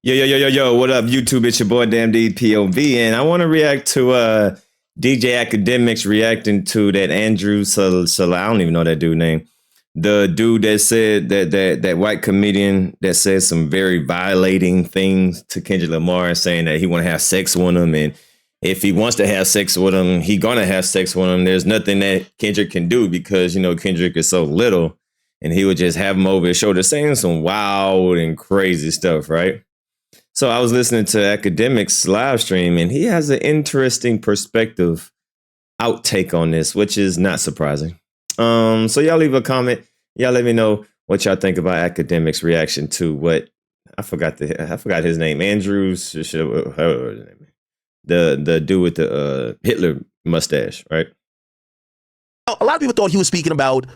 Yo, what up, YouTube? It's your boy, Damn DPOV, and I want to react to DJ Akademiks reacting to that Andrew I don't even know that dude's name. The dude that said that white comedian that said some very violating things to Kendrick Lamar, saying that he want to have sex with him, and if he wants to have sex with him, he gonna have sex with him. There's nothing that Kendrick can do because, you know, Kendrick is so little, and he would just have him over his shoulder saying some wild and crazy stuff, right? So I was listening to Akademiks live stream, and he has an interesting perspective outtake on this, which is not surprising. So y'all leave a comment. Y'all let me know what y'all think about Akademiks' reaction to what I forgot his name. Andrews, the dude with the Hitler mustache, right? A lot of people thought he was speaking about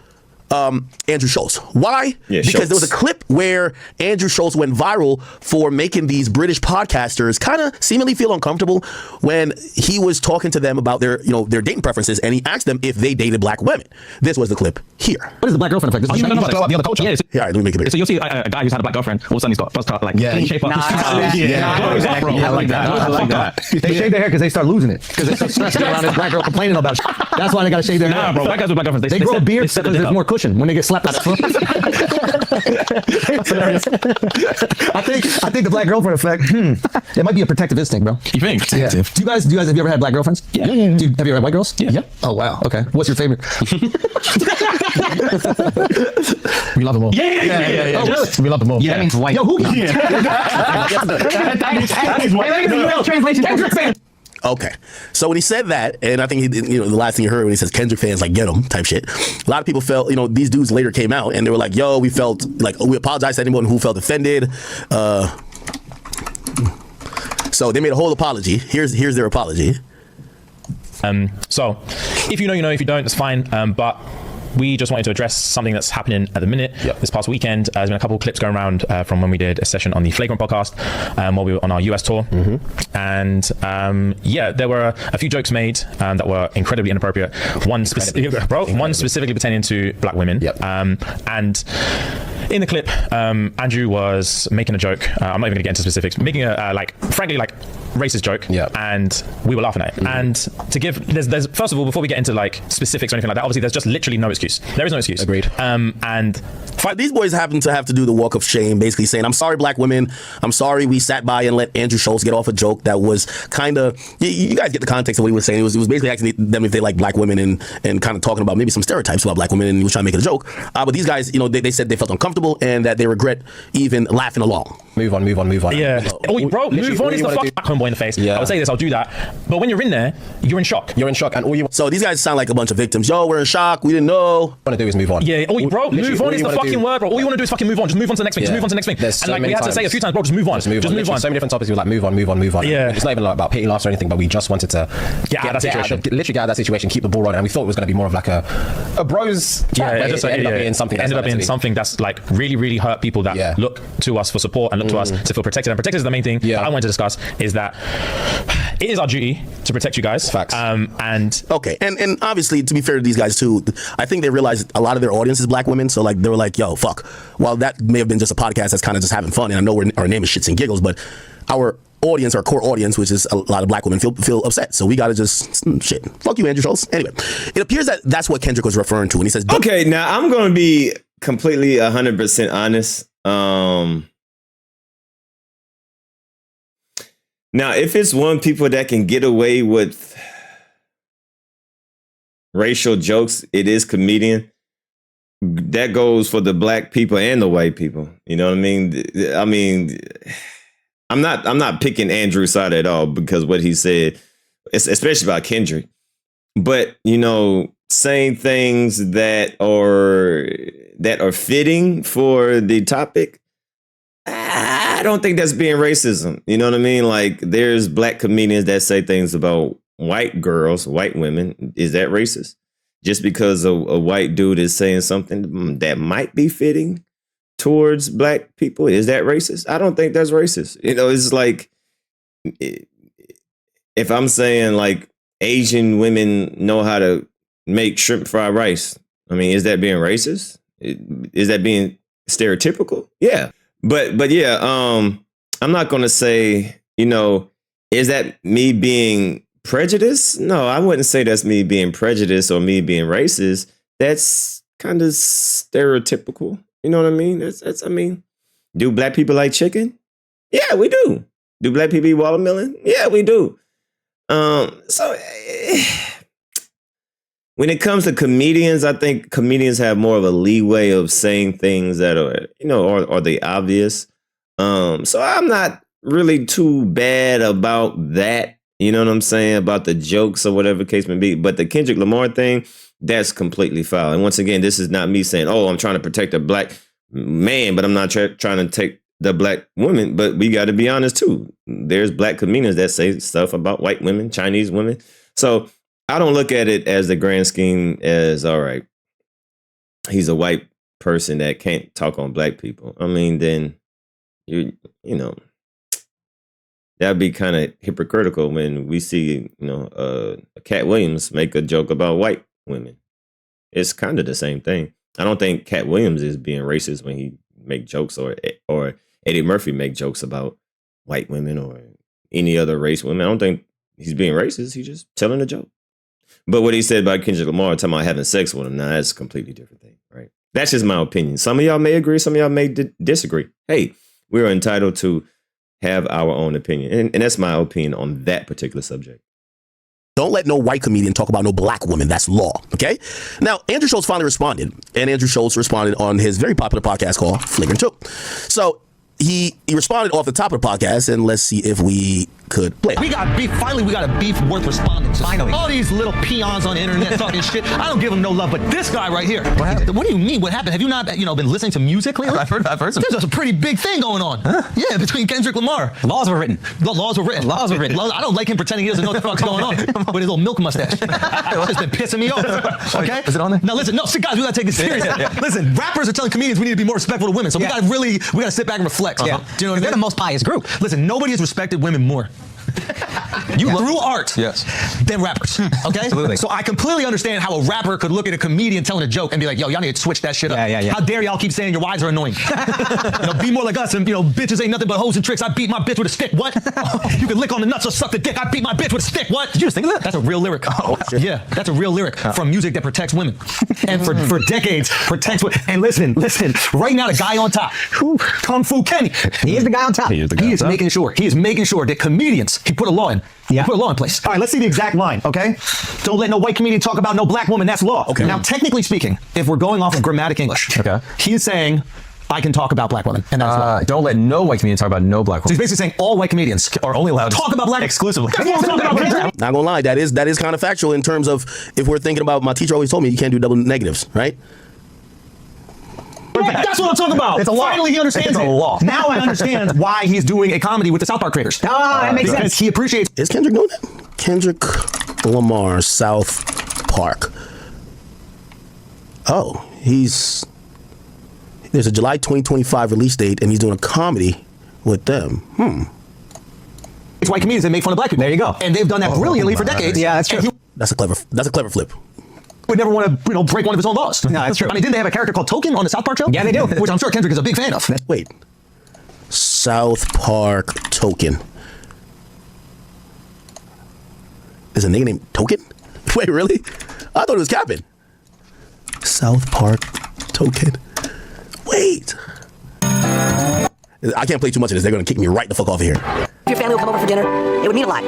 Andrew Schultz. Why? Yeah, because Schultz. there was a clip where Andrew Schultz went viral for making these British podcasters kind of seemingly feel uncomfortable when he was talking to them about their, you know, their dating preferences, and he asked them if they dated black women. This was the clip here. What is the black girlfriend effect? This is you know about the other culture. Yeah, Yeah, all right, let me make it bigger. so you'll see a guy who's had a black girlfriend. All of a sudden he's got first like shape up. I like that. They shave their hair because they start losing it. Because they start stressing around this black girl complaining about shit. That's why they gotta shave their hair. Nah, bro, black guys with black girlfriends, They grow a beard because there's more cushion when they get slapped on the front. I think the black girlfriend effect. It might be a protective instinct, bro. You think? Yeah. Do you guys have you ever had black girlfriends? Yeah. Have you ever had white girls? Yeah. Oh wow. Okay. What's your favorite? We love them all. Yeah. Oh, really? We love them all. Yeah. That means white. Yo, who? That is white. Translation. Kendrick fan. Okay, so when he said that, and I think he, you know, the last thing you heard when he says Kendrick fans like get him type shit, a lot of people felt, you know, these dudes later came out and they were like, yo, we felt like, we apologize to anyone who felt offended. So they made a whole apology. Here's their apology. So if you know, you know. If you don't, it's fine. But we just wanted to address something that's happening at the minute. This past weekend, there's been a couple of clips going around from when we did a session on the Flagrant podcast while we were on our US tour. And yeah, there were a few jokes made that were incredibly inappropriate. One specifically pertaining to black women. And in the clip, Andrew was making a joke. I'm not even gonna get into specifics, making a frankly racist joke. And we were laughing at it. And to give, there's first of all, before we get into like specifics or anything like that, obviously there's just literally no excuse. There is no excuse. Agreed. And these boys happen to have to do the walk of shame, basically saying, I'm sorry, black women. I'm sorry we sat by and let Andrew Schultz get off a joke that was kind of, you guys get the context of what he was saying. It was basically asking them if they like black women and kind of talking about maybe some stereotypes about black women, and he was trying to make it a joke. But these guys, you know, they said they felt uncomfortable and that they regret even laughing along. Move on. Yeah. Bro, move on is the fucking homeboy in the face. I would say this, I'll do that. But when you're in there, you're in shock. And all you So these guys sound like a bunch of victims. Yo, we're in shock. We didn't know. want to do is move on. Yeah, bro, move on is the fucking word, bro. All you want to do is fucking move on. Just move on to the next thing. Just move on to the next thing. There's so and like we had to say a few times, bro, just move on. Just move on. So many different topics. We were like, move on. Yeah. It's not even like about pity laughs or anything, but we just wanted to get out of that situation. Literally get out of that situation, keep the ball rolling. And we thought it was going to be more of like a bros. It ended up being something. Ended up being something that's like really, really hurt people that look to us for support and look to us to feel protected. And protected is the main thing that I wanted to discuss, is that it is our duty to protect you guys. Facts. And okay, and obviously, to be fair to these guys too, I think they realized a lot of their audience is black women, so like they were like, yo, fuck. While that may have been just a podcast that's kind of just having fun, and I know our name is Shits and Giggles, but our audience, our core audience, which is a lot of black women, feel upset. So we gotta just shit. Fuck you, Andrew Schultz. Anyway, it appears that that's what Kendrick was referring to when he says, okay, now I'm gonna be completely 100% honest. Now, if it's one people that can get away with racial jokes, it is comedian. That goes for the black people and the white people. You know what I mean? I'm not picking Andrew's side at all, because what he said, especially about Kendrick. But, you know, saying things that are fitting for the topic, I don't think that's being racism. You know what I mean? Like, there's black comedians that say things about white girls, white women. Is that racist? Just because a white dude is saying something that might be fitting towards black people, is that racist? I don't think that's racist. You know, it's like, if I'm saying like Asian women know how to make shrimp fried rice, I mean, is that being racist? Is that being stereotypical? Yeah. But yeah, I'm not going to say, is that me being prejudiced? No, I wouldn't say that's me being prejudiced or me being racist. That's kind of stereotypical. You know what I mean? That's do black people like chicken? Yeah, we do. Do black people eat watermelon? Yeah, we do. So when it comes to comedians, I think comedians have more of a leeway of saying things that are, are they obvious. So I'm not really too bad about that. You know what I'm saying? About the jokes or whatever the case may be. But the Kendrick Lamar thing, that's completely foul. And once again, this is not me saying, I'm trying to protect a black man, but I'm not trying to take the black woman. But we got to be honest, too. There's black comedians that say stuff about white women, Chinese women. So I don't look at it as the grand scheme as, all right, he's a white person that can't talk on black people. I mean, then, that'd be kind of hypocritical when we see, Cat Williams make a joke about white women. It's kind of the same thing. I don't think Cat Williams is being racist when he make jokes or Eddie Murphy make jokes about white women or any other race women. I don't think he's being racist. He's just telling a joke. But what he said about Kendrick Lamar, talking about having sex with him, now that's a completely different thing, right? That's just my opinion. Some of y'all may agree. Some of y'all may disagree. Hey, we're entitled to have our own opinion. And that's my opinion on that particular subject. Don't let no white comedian talk about no black woman. That's law. Okay. Now, Andrew Schultz finally responded. And Andrew Schultz responded on his very popular podcast called Flagrant 2. So he responded off the top of the podcast. And let's see if we could play it. We got beef. Finally, we got a beef worth responding to. Finally. All these little peons on the internet talking shit. I don't give them no love. But this guy right here. What happened? What do you mean? What happened? Have you not, been listening to music lately? I've heard some. There's a pretty big thing going on. Huh? Yeah, between Kendrick Lamar. Laws were written. Laws were written. I don't like him pretending he doesn't know what the fuck's going on with his little milk mustache. It's been pissing me off. Okay? Is it on there? Now listen, guys, we gotta take it serious. Listen, rappers are telling comedians we need to be more respectful to women. So we gotta sit back and reflect. Yeah. Do you know what I mean? They're the most pious group. Listen, nobody has respected women more. Through art, yes, than rappers. Okay, absolutely. So I completely understand how a rapper could look at a comedian telling a joke and be like, "Yo, y'all need to switch that shit up." Yeah. How dare y'all keep saying your wives are annoying? Be more like us, and bitches ain't nothing but hoes and tricks. I beat my bitch with a stick. What? You can lick on the nuts or suck the dick. I beat my bitch with a stick. What? Did you just think of that? That's a real lyric. Oh, yeah, that's a real lyric from music that protects women, and for decades protects women. And listen, right now the guy on top, Kung Fu Kenny, he is the guy on top. He is making sure that comedians. He put a law in. Yeah. Put a law in place. All right, let's see the exact line, okay? Don't let no white comedian talk about no black woman. That's law. Okay. Now, technically speaking, if we're going off of grammatic English, okay, he's saying I can talk about black women, and that's law. Don't let no white comedian talk about no black woman. So he's basically saying all white comedians are only allowed to talk about black exclusively. That's what I'm talking about. Not gonna lie, that is kind of factual in terms of if we're thinking about, my teacher always told me you can't do double negatives, right? Yeah, that's what I'm talking about. It's a law. Finally, he understands it. Law. Now I understand why he's doing a comedy with the South Park creators. That makes sense. He appreciates. Is Kendrick doing that? Kendrick Lamar, South Park. Oh, there's a July 2025 release date, and he's doing a comedy with them. It's white comedians that make fun of black people. There you go. And they've done that brilliantly for decades. Yeah, that's true. That's a clever flip. Would never want to break one of his own laws. No, that's true. I mean, didn't they have a character called Token on the South Park show? Yeah, they do. Which I'm sure Kendrick is a big fan of. Wait. South Park Token. There's a nigga named Token? Wait, really? I thought it was capping. South Park Token. Wait. I can't play too much of this. They're going to kick me right the fuck off of here. If your family will come over for dinner, it would mean a lot.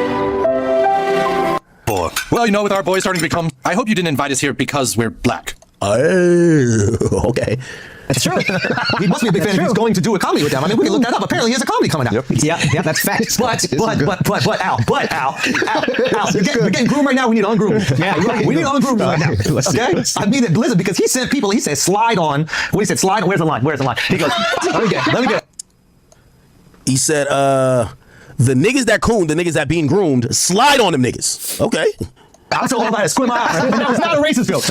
Well, with our boys starting to become, I hope you didn't invite us here because we're black. Oh, okay. That's true. He must be a big fan if he's going to do a comedy with them. I mean, we can look that up. Apparently, he has a comedy coming out. Yep. Yeah, that's fact. But Al, you're getting groomed right now. We need to ungroom. Yeah, we need to ungroom right now. Okay? I mean, listen, because he sent people, he said, slide on. What he said, slide on. Where's the line? He goes, let me get it. He said, the niggas that coon, the niggas that being groomed, slide on them niggas. Okay. I told him I had to squint my eyes. That was not a racist joke.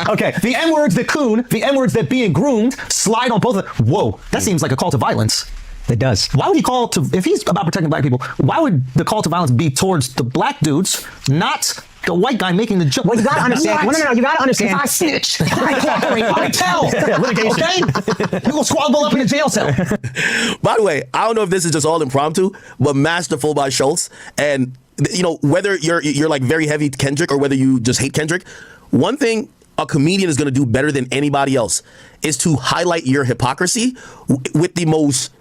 Okay. The N-words that coon, the N-words that being groomed, slide on both of them. Whoa. That seems like a call to violence. It does. Why would he if he's about protecting black people, why would the call to violence be towards the black dudes, not The white guy making the joke. Well, you gotta understand. What? No, you gotta understand. I snitch. I cooperate. I tell. Okay? You gonna squabble up in a jail cell. By the way, I don't know if this is just all impromptu, but masterful by Schultz. And you know, whether you're like very heavy Kendrick or whether you just hate Kendrick, one thing a comedian is going to do better than anybody else is to highlight your hypocrisy with the most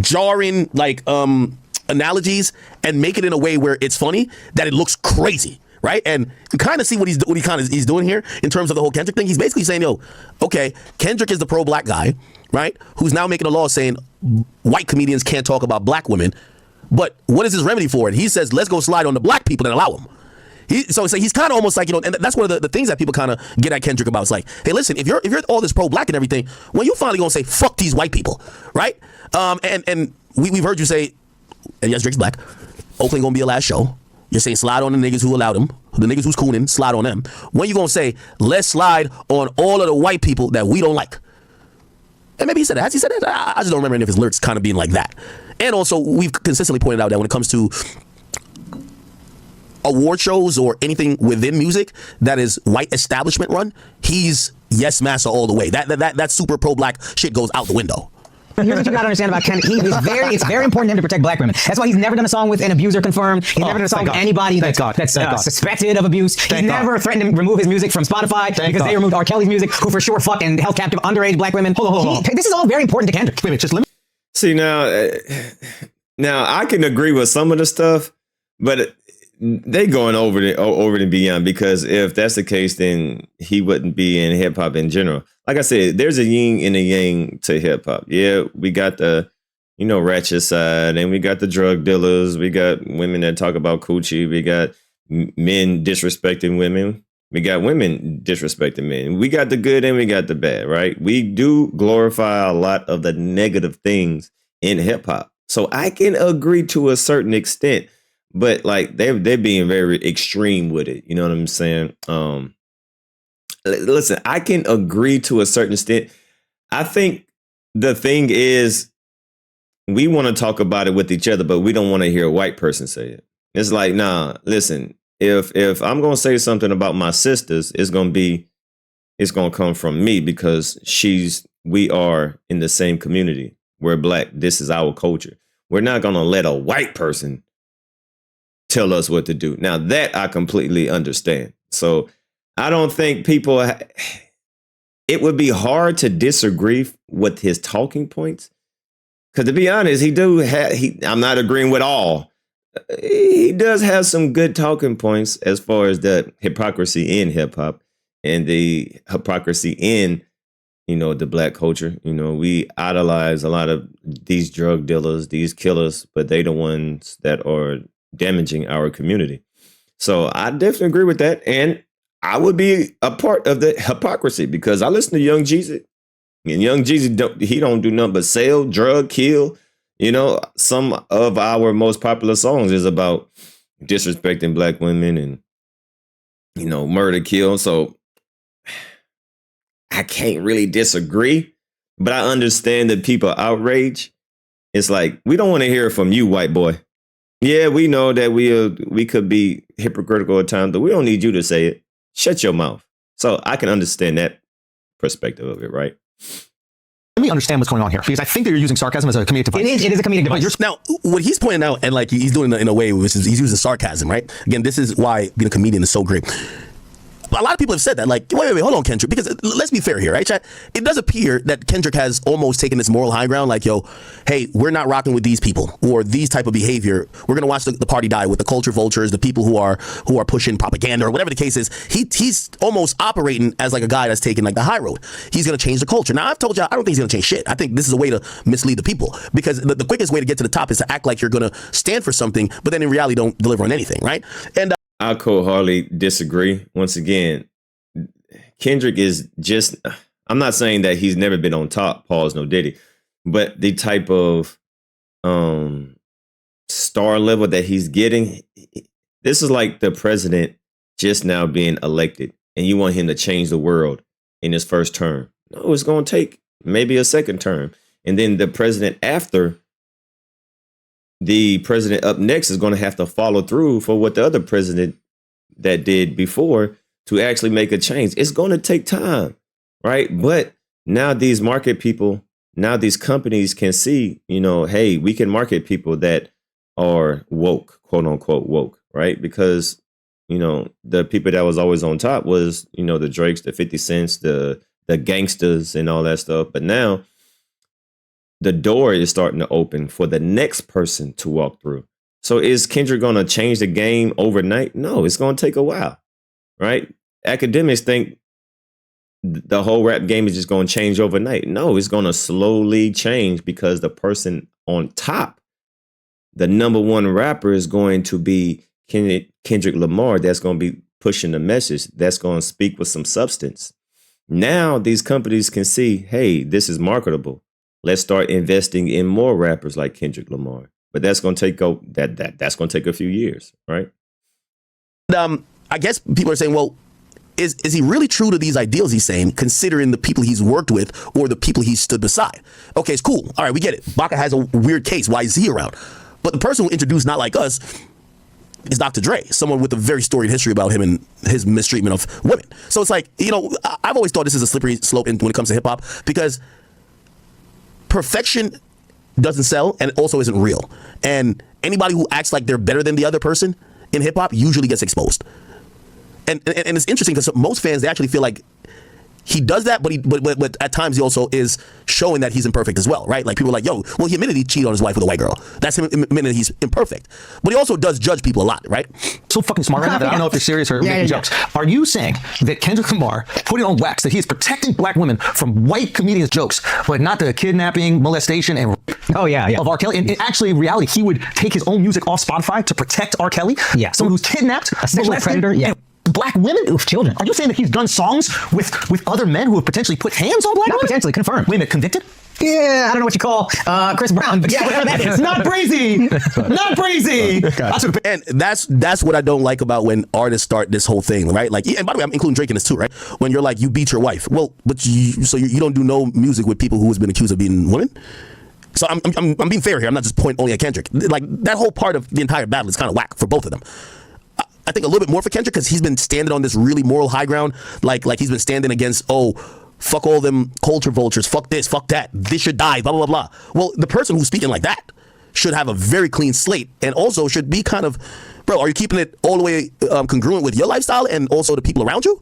jarring analogies and make it in a way where it's funny that it looks crazy. Right, and you kind of see what he's doing here in terms of the whole Kendrick thing. He's basically saying, "Yo, okay, Kendrick is the pro-black guy, right? Who's now making a law saying white comedians can't talk about black women. But what is his remedy for it? He says, let's go slide on the black people and allow them." So he's kind of almost like, you know, and that's one of the things that people kind of get at Kendrick about. It's like, hey, listen, if you're all this pro-black and everything, when you finally gonna say fuck these white people, right? And we've heard you say, and yes, Drake's black. Oakland gonna be a last show. You're saying slide on the niggas who allowed them, the niggas who's cooning, slide on them. When you gonna say, let's slide on all of the white people that we don't like? And maybe he said that. Has he said that? I just don't remember any of his lyrics kind of being like that. And also, we've consistently pointed out that when it comes to award shows or anything within music that is white establishment run, he's yes master all the way. That super pro-black shit goes out the window. Here's what you gotta understand about Kendrick. It's very important to him to protect black women. That's why he's never done a song with an abuser confirmed. He's never done a song with anybody that's suspected of abuse. He's never threatened to remove his music from Spotify because they removed R. Kelly's music, who for sure fucking held captive underage black women. This is all very important to Kendrick. Wait, just let me. See, now I can agree with some of the stuff, but they going over and beyond, because if that's the case, then he wouldn't be in hip hop in general. Like I said, there's a yin and a yang to hip hop. Yeah, we got the, ratchet side, and we got the drug dealers. We got women that talk about coochie. We got men disrespecting women. We got women disrespecting men. We got the good and we got the bad, right? We do glorify a lot of the negative things in hip hop. So I can agree to a certain extent, but like they're being very extreme with it. You know what I'm saying? Listen, I can agree to a certain extent. I think the thing is, we want to talk about it with each other, but we don't want to hear a white person say it. It's like, nah, listen, if I'm going to say something about my sisters, it's going to come from me, because we are in the same community. We're black. This is our culture. We're not going to let a white person tell us what to do. Now that I completely understand. So I don't think it would be hard to disagree with his talking points. Because to be honest, I'm not agreeing with all. He does have some good talking points as far as the hypocrisy in hip hop and the hypocrisy in, the black culture. We idolize a lot of these drug dealers, these killers, but they the ones that are damaging our community. So I definitely agree with that. And I would be a part of the hypocrisy, because I listen to Young Jeezy, and Young Jeezy, he don't do nothing but sell, drug, kill. Some of our most popular songs is about disrespecting black women and, murder, kill. So I can't really disagree, but I understand that people outrage. It's like, we don't want to hear it from you, white boy. Yeah, we know that we could be hypocritical at times, but we don't need you to say it. Shut your mouth. So I can understand that perspective of it, right? Let me understand what's going on here, because I think that you're using sarcasm as a comedic device. It is a comedic device. Now, what he's pointing out, and like he's doing it in a way which is he's using sarcasm, right? Again, this is why being a comedian is so great. A lot of people have said that, like, wait, hold on, Kendrick, because let's be fair here, right, chat? It does appear that Kendrick has almost taken this moral high ground, like, yo, hey, we're not rocking with these people or these type of behavior. We're gonna watch the party die with the culture vultures, the people who are pushing propaganda or whatever the case is. He's almost operating as like a guy that's taking like the high road. He's gonna change the culture. Now, I've told you, I don't think he's gonna change shit. I think this is a way to mislead the people, because the quickest way to get to the top is to act like you're gonna stand for something, but then in reality don't deliver on anything, right? And I wholeheartedly disagree. Once again, Kendrick is just, I'm not saying that he's never been on top, pause, no Diddy, but the type of star level that he's getting, this is like the president just now being elected, and you want him to change the world in his first term. No, it's going to take maybe a second term. And then the president after, the president up next is going to have to follow through for what the other president that did before to actually make a change. It's going to take time, right? But now these market people, now these companies can see, hey, we can market people that are woke, quote unquote woke, right? Because, the people that was always on top was, the Drakes, the 50 Cents, the gangsters and all that stuff. But now the door is starting to open for the next person to walk through. So is Kendrick going to change the game overnight? No, it's going to take a while, right? Academics think the whole rap game is just going to change overnight. No, it's going to slowly change because the person on top, the number one rapper, is going to be Kendrick Lamar. That's going to be pushing the message. That's going to speak with some substance. Now these companies can see, hey, this is marketable. Let's start investing in more rappers like Kendrick Lamar. But that's going to take that's going to take a few years, right? I guess people are saying, well, is he really true to these ideals he's saying, considering the people he's worked with or the people he stood beside? Okay, it's cool. All right, we get it. Baca has a weird case. Why is he around? But the person who introduced Not Like Us is Dr. Dre, someone with a very storied history about him and his mistreatment of women. So it's like, I've always thought this is a slippery slope when it comes to hip hop, because perfection doesn't sell and also isn't real. And anybody who acts like they're better than the other person in hip hop usually gets exposed. And it's interesting because most fans, they actually feel like he does that, but at times he also is showing that he's imperfect as well, right? Like people are like, yo, well, he admitted he cheated on his wife with a white girl. That's him admitting he's imperfect. But he also does judge people a lot, right? So fucking smart right now that I don't know if you're serious or making jokes. Are you saying that Kendrick Lamar put it on wax that he is protecting black women from white comedians' jokes, but not the kidnapping, molestation, and of R. Kelly? And actually, in reality, he would take his own music off Spotify to protect R. Kelly? Yeah. Someone who's kidnapped, a sexual predator, black women? Oof, children. Are you saying that he's done songs with other men who have potentially put hands on black women? Potentially, confirmed. Wait a minute, convicted? Yeah, I don't know what you call Chris Brown, but whatever that is. Not crazy. Not crazy. And that's what I don't like about when artists start this whole thing, right? Like, and by the way, I'm including Drake in this too, right? When you're like, you beat your wife. Well, but you don't do no music with people who has been accused of beating women? So I'm being fair here. I'm not just pointing only at Kendrick. Like, that whole part of the entire battle is kind of whack for both of them. I think a little bit more for Kendrick because he's been standing on this really moral high ground. Like he's been standing against, fuck all them culture vultures, fuck this, fuck that, this should die, blah, blah, blah. Well, the person who's speaking like that should have a very clean slate and also should be kind of, bro, are you keeping it all the way congruent with your lifestyle and also the people around you?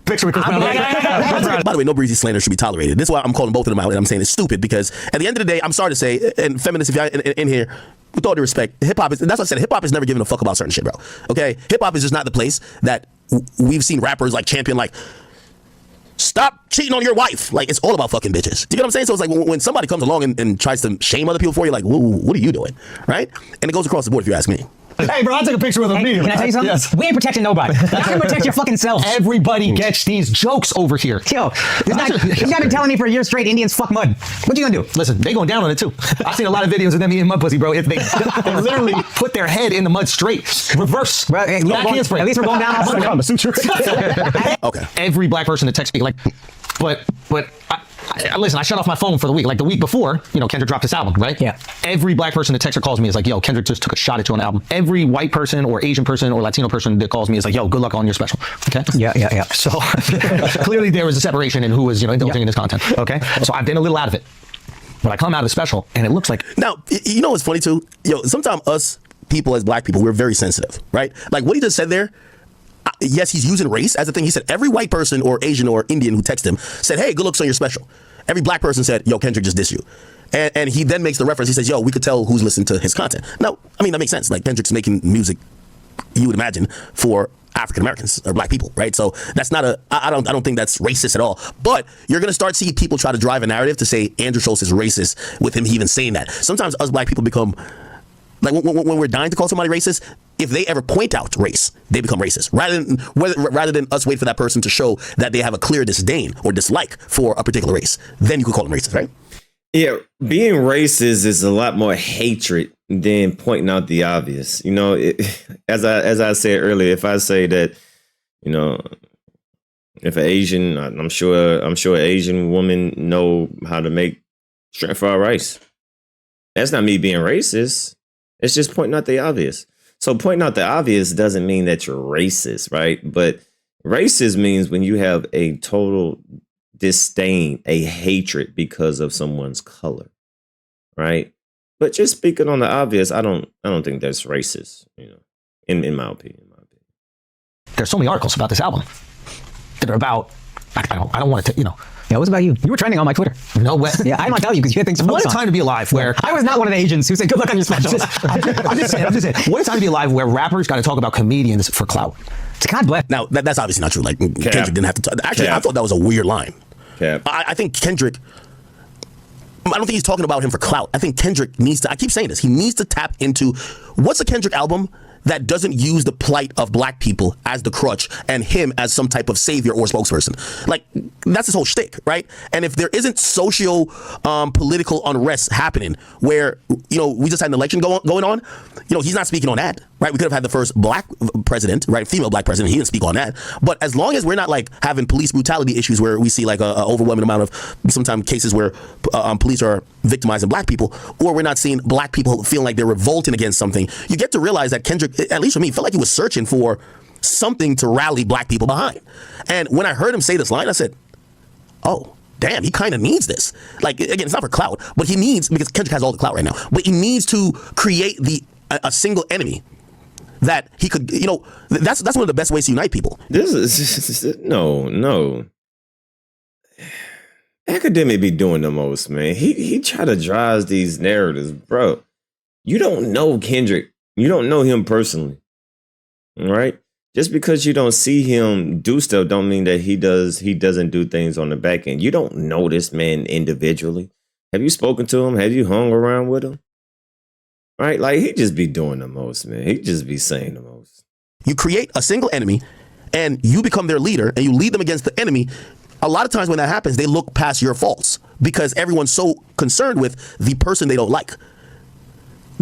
Picture with Chris Brown. By the way, no breezy slander should be tolerated. This is why I'm calling both of them out and I'm saying it's stupid because at the end of the day, I'm sorry to say, and feminists, if y'all in here, with all due respect, hip hop is, that's what I said, hip hop is never giving a fuck about certain shit, bro. Okay? Hip hop is just not the place that we've seen rappers like champion, like, stop cheating on your wife. Like, it's all about fucking bitches. Do you get what I'm saying? So it's like when somebody comes along and tries to shame other people for you, like, what are you doing? Right? And it goes across the board if you ask me. Hey, bro, I took a picture with him. Can I tell you something? Yes. We ain't protecting nobody. You can protect your fucking self. Everybody gets these jokes over here. Yo, this guy been telling me for a year straight Indians fuck mud. What you gonna do? Listen, they going down on it too. I've seen a lot of videos of them eating mud pussy, bro. They literally put their head in the mud straight. Reverse. Bro, hey, at least we're going down on mud. Okay. Every black person that texts me, like, but listen, I shut off my phone for the week. Like the week before, Kendrick dropped his album, right? Yeah. Every black person that texts or calls me is like, yo, Kendrick just took a shot at you on the album. Every white person or Asian person or Latino person that calls me is like, yo, good luck on your special. Okay? Yeah. So clearly there was a separation in who was, indulging in this content. Okay? So I've been a little out of it. But I come out of the special and it looks like... Now, you know what's funny too? Sometimes us people as black people, we're very sensitive, right? Like what he just said there, yes, he's using race as a thing. He said every white person or Asian or Indian who texted him said, hey, good looks on your special. Every black person said, yo, Kendrick just dissed you. And he then makes the reference. He says, yo, we could tell who's listening to his content. Now, I mean, that makes sense. Like Kendrick's making music, you would imagine, for African Americans or black people, right? So that's not I don't think that's racist at all. But you're going to start seeing people try to drive a narrative to say Andrew Schultz is racist with him even saying that. Sometimes us black people become... Like when we're dying to call somebody racist, if they ever point out race, they become racist. Rather than us wait for that person to show that they have a clear disdain or dislike for a particular race, then you could call them racist, right? Yeah, being racist is a lot more hatred than pointing out the obvious. As I said earlier, if I say that, if an Asian, I'm sure an Asian woman know how to make shrimp fried rice. That's not me being racist. It's just pointing out the obvious. So pointing out the obvious doesn't mean that you're racist, right? But racist means when you have a total disdain, a hatred because of someone's color, right? But just speaking on the obvious, I don't think that's racist, in my opinion. There's so many articles about this album that are about, I don't want to, Yeah, it was about you. You were trending on my Twitter. No way. Yeah, I didn't want to tell you because you had things to What focus a time to be alive where... I was not one of the Asians who said, good luck on your special. I'm just saying. What a time to be alive where rappers got to talk about comedians for clout. God bless. Now, that's obviously not true. Like, Kendrick didn't have to... Actually, I thought that was a weird line. I think Kendrick... I don't think he's talking about him for clout. I think Kendrick needs to... I keep saying this. He needs to tap into... What's a Kendrick album that doesn't use the plight of black people as the crutch and him as some type of savior or spokesperson? Like, that's his whole shtick, right? And if there isn't political unrest happening where, we just had an election going on, he's not speaking on that, right? We could have had the first black president, right? Female black president. He didn't speak on that. But as long as we're not like having police brutality issues where we see like a overwhelming amount of sometimes cases where police are victimizing black people, or we're not seeing black people feeling like they're revolting against something, you get to realize that Kendrick, at least for me, felt like he was searching for something to rally black people behind. And when I heard him say this line, I said, oh, damn, he kind of needs this. Like, again, it's not for clout, but he needs, because Kendrick has all the clout right now, but he needs to create a single enemy that he could, that's one of the best ways to unite people. This is, no. Akademiks be doing the most, man. He try to drive these narratives, bro. You don't know Kendrick. You don't know him personally, right? Just because you don't see him do stuff don't mean that he doesn't do things on the back end. You don't know this man individually. Have you spoken to him? Have you hung around with him? Right? Like, he just be doing the most, man. He just be saying the most. You create a single enemy and you become their leader and you lead them against the enemy. A lot of times when that happens, they look past your faults because everyone's so concerned with the person they don't like.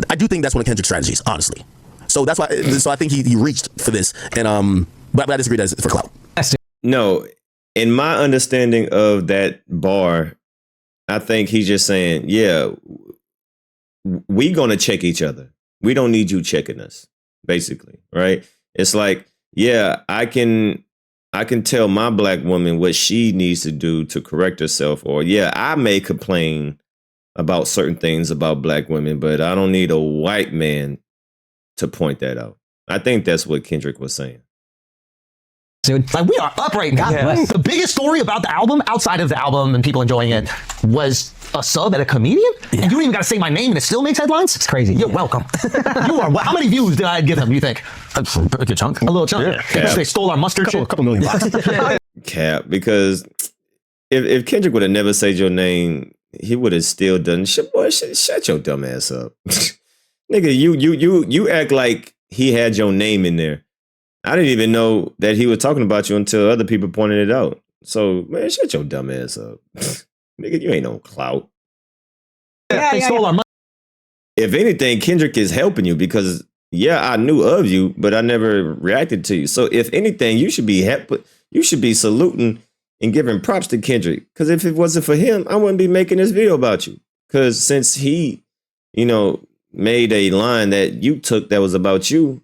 I do think that's one of Kendrick's strategies, honestly. So that's why. So I think he reached for this, and but I disagree that it's for clout. No, in my understanding of that bar, I think he's just saying, yeah, we gonna check each other. We don't need you checking us, basically, right? It's like, yeah, I can tell my black woman what she needs to do to correct herself, or yeah, I may complain about certain things about black women, but I don't need a white man to point that out. I think that's what Kendrick was saying. Dude, like, we are up right now. Yeah. The biggest story about the album, outside of the album and people enjoying it, was a sub at a comedian, and you don't even got to say my name, and it still makes headlines. It's crazy. You're welcome. You are. How many views did I give him? You think? A good chunk. A little chunk. Yeah. They stole our mustard. A couple million bucks. Cap, because if Kendrick would have never said your name, he would have still done shit. Boy, shut your dumb ass up, nigga. You act like he had your name in there. I didn't even know that he was talking about you until other people pointed it out. So, man, shut your dumb ass up. Nigga, you ain't no clout. They stole our money. If anything, Kendrick is helping you because, yeah, I knew of you, but I never reacted to you. So, if anything, you should be saluting and giving props to Kendrick. Because if it wasn't for him, I wouldn't be making this video about you. Because since he, made a line that you took that was about you,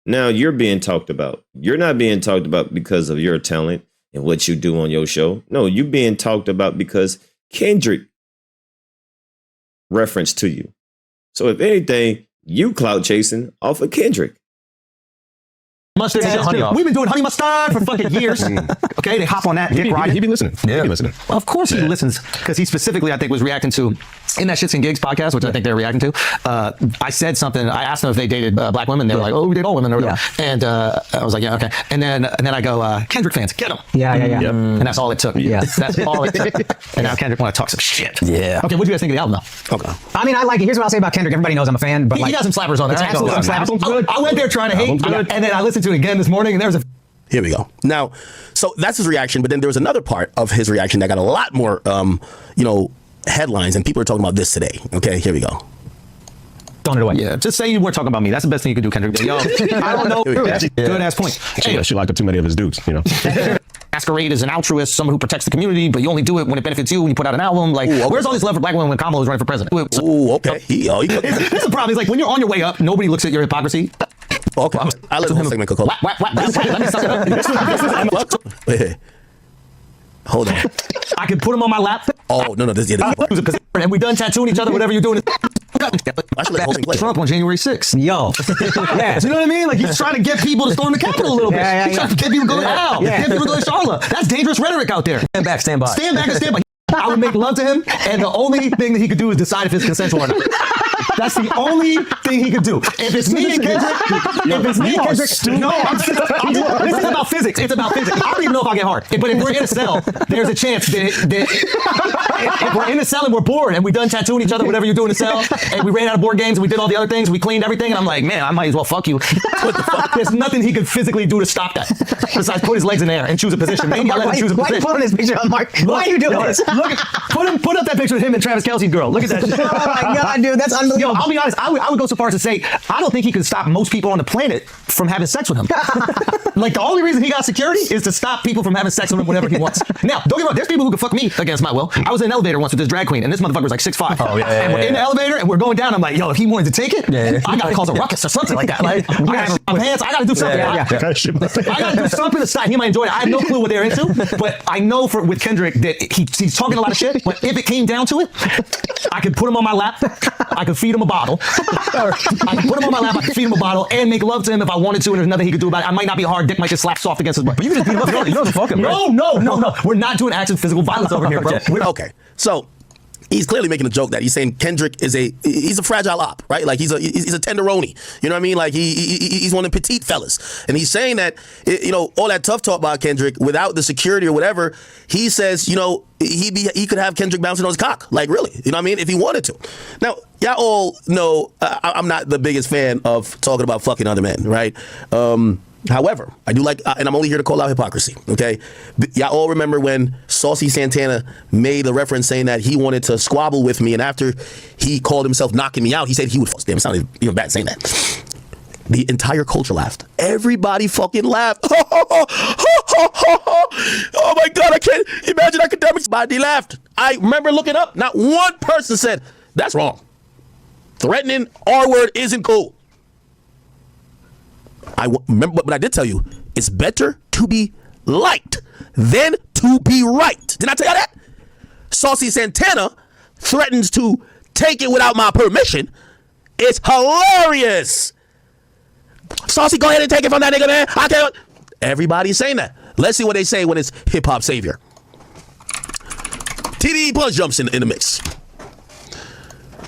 now you're being talked about. You're not being talked about because of your talent and what you do on your show. No, you're being talked about because Kendrick referenced to you. So if anything, you clout chasing off of Kendrick. Mustard and honey. We've been doing honey mustard for fucking years. Okay, they hop on that dick ride. He be listening. Yeah. He be listening. Of course he listens, because he specifically, I think, was reacting to, in that Shits and Gigs podcast, which I think they're reacting to. I said something. I asked them if they dated black women. They were like, "Oh, we date all women." And I was like, "Yeah, okay." And then I go, "Kendrick fans, get them." Yeah. And that's all it took. Yeah, that's all it took. And now Kendrick want to talk some shit. Yeah. Okay, what do you guys think of the album, though? Okay. I mean, I like it. Here's what I'll say about Kendrick. Everybody knows I'm a fan, but he got some slappers on there. It's absolutely some slappers. I went there trying to hate, and then I listened to it again this morning, and there's a. Here we go. Now, so that's his reaction, but then there was another part of his reaction that got a lot more, headlines, and people are talking about this today. Okay, here we go. Throwing it away. Yeah, just say you weren't talking about me. That's the best thing you can do, Kendrick. Yo, I don't know. Good ass point. She locked up too many of his dudes, Masquerade as an altruist, someone who protects the community, but you only do it when it benefits you when you put out an album. Like, where's all this love for black women when Kamala was running for president? Ooh, okay. That's the problem. It's like when you're on your way up, nobody looks at your hypocrisy. Okay, I let him segment Coca-Cola. Let me suck it up. Wait. Hold on. I can put him on my lap. Oh, no, this is And we done tattooing each other, whatever you're doing. I should let the whole thing play. Trump on January 6th. Yo. Yeah. Do you know what I mean? Like, he's trying to get people to storm the Capitol a little bit. He's trying to get people to go to hell. Get people to go to Charlotte. That's dangerous rhetoric out there. Stand back, stand by. Stand back and stand by. I would make love to him, and the only thing that he could do is decide if it's consensual or not. That's the only thing he could do. If it's me and Kendrick, this is about physics. It's about physics. I don't even know if I get hard. But if we're in a cell, there's a chance that if we're in a cell and we're bored and we done tattooing each other, whatever you do in the cell, and we ran out of board games and we did all the other things, we cleaned everything, and I'm like, man, I might as well fuck you. What the fuck? There's nothing he could physically do to stop that besides put his legs in the air and choose a position. Maybe I'll let him choose a position. Why are you putting this picture on Mark? Why are you doing this? Put up that picture of him and Travis Kelce's girl. Look at that shit. Oh my God, dude, that's unbelievable. Yo, I'll be honest. I would go so far as to say I don't think he could stop most people on the planet from having sex with him. Like, the only reason he got security is to stop people from having sex with him whenever he wants. Now, don't get me wrong. There's people who can fuck me against my will. I was in an elevator once with this drag queen, and this motherfucker was like 6'5". Oh, yeah, And we're in the elevator, and we're going down. I'm like, yo, if he wanted to take it, I gotta cause a ruckus or something like that. Like, I gotta my pants. I gotta do something. I gotta do something to stop. He might enjoy it. I have no clue what they're into, but I know with Kendrick that he's talking a lot of shit. But if it came down to it, I could put him on my lap. I could feed him a bottle. I could put him on my lap. I could feed him a bottle and make love to him if I wanted to. And there's nothing he could do about it. I might not be a hard dick. Might just slap soft against his butt. But you can just beat him up. You don't fuck him. Right? No. We're not doing acts of physical violence over here, bro. Okay, so he's clearly making a joke that he's saying Kendrick is he's a fragile op, right? Like he's a tenderoni. You know what I mean? Like he's one of the petite fellas, and he's saying that all that tough talk about Kendrick without the security or whatever. He says he could have Kendrick bouncing on his cock, like really. You know what I mean? If he wanted to. Now y'all all know I'm not the biggest fan of talking about fucking other men, right? However, I do like, and I'm only here to call out hypocrisy, okay? Y'all all remember when Saucy Santana made a reference saying that he wanted to squabble with me, and after he called himself knocking me out, he said he would, damn, it sounded even bad saying that. The entire culture laughed. Everybody fucking laughed. Oh my God, I can't imagine Akademiks' body laughed. I remember looking up, not one person said, that's wrong. Threatening R-word isn't cool. I remember, but I did tell you, it's better to be liked than to be right. Didn't I tell you that? Saucy Santana threatens to take it without my permission. It's hilarious. Saucy, go ahead and take it from that nigga, man. I can't. Everybody's saying that. Let's see what they say when it's hip hop savior. TDE Plus jumps in the mix.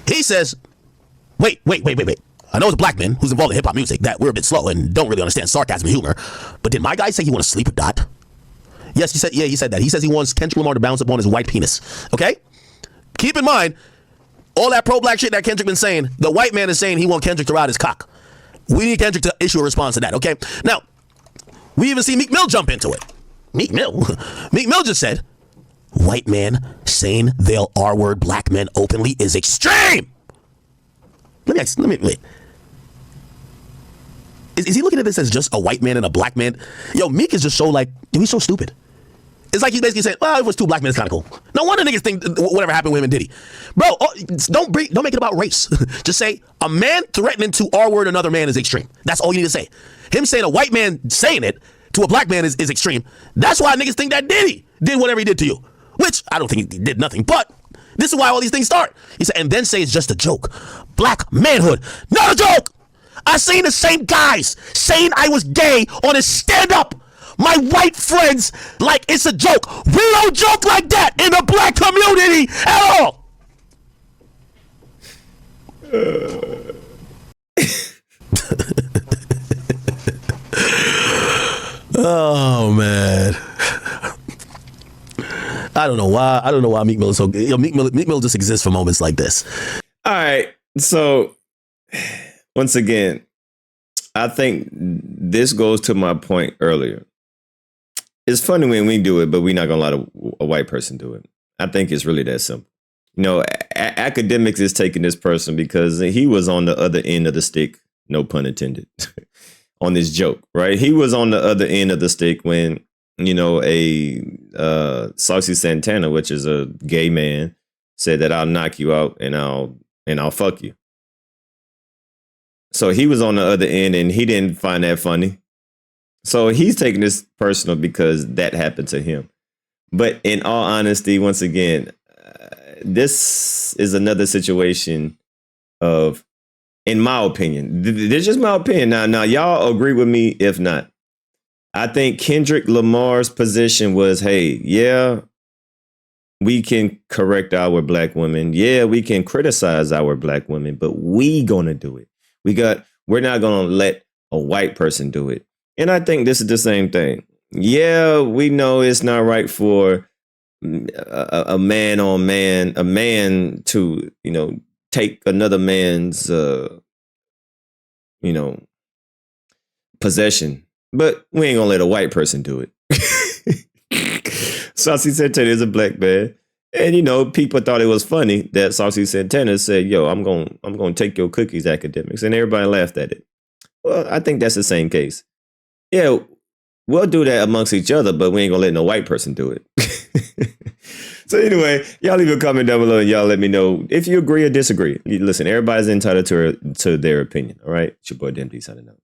He says, wait. I know it's a black man who's involved in hip hop music that we're a bit slow and don't really understand sarcasm and humor. But did my guy say he want to sleep with Dot? Yes, he said. Yeah, he said that. He says he wants Kendrick Lamar to bounce up on his white penis. Okay? Keep in mind, all that pro-black shit that Kendrick been saying, the white man is saying he want Kendrick to ride his cock. We need Kendrick to issue a response to that, okay? Now, we even see Meek Mill jump into it. Meek Mill? Meek Mill just said, white man saying they'll R-word black men openly is extreme. Let me wait. Is he looking at this as just a white man and a black man? Yo, Meek is just so he's so stupid. It's like he's basically saying, well, if it was two black men, it's kind of cool. No wonder niggas think whatever happened with him and Diddy. Bro, don't make it about race. Just say a man threatening to R-word another man is extreme. That's all you need to say. Him saying a white man saying it to a black man is extreme. That's why niggas think that Diddy did whatever he did to you. Which, I don't think he did nothing, but this is why all these things start. He said, and then say it's just a joke. Black manhood, not a joke. I seen the same guys saying I was gay on his stand-up. My white friends, like it's a joke. We don't joke like that in the black community at all. Oh man, I don't know why Meek Mill is so good. Meek Mill just exists for moments like this. All right, so once again, I think this goes to my point earlier. It's funny when we do it, but we're not gonna let a white person do it. I think it's really that simple. Akademiks is taking this person because he was on the other end of the stick, no pun intended, on this joke, right? He was on the other end of the stick when, a Saucy Santana, which is a gay man, said that I'll knock you out and I'll fuck you. So he was on the other end and he didn't find that funny. So he's taking this personal because that happened to him. But in all honesty, once again, this is another situation of, in my opinion, this is just my opinion. Now, y'all agree with me if not. I think Kendrick Lamar's position was, hey, yeah, we can correct our black women. Yeah, we can criticize our black women, but we gonna do it. We're not gonna let a white person do it. And I think this is the same thing. Yeah, we know it's not right for a man to, take another man's, possession. But we ain't gonna let a white person do it. Saucy Santana is a black man. And, people thought it was funny that Saucy Santana said, yo, I'm gonna take your cookies, Akademiks. And everybody laughed at it. Well, I think that's the same case. Yeah, we'll do that amongst each other, but we ain't gonna let no white person do it. So anyway, y'all leave a comment down below and y'all let me know if you agree or disagree. Listen, everybody's entitled to their opinion. All right. It's your boy DMD signing out.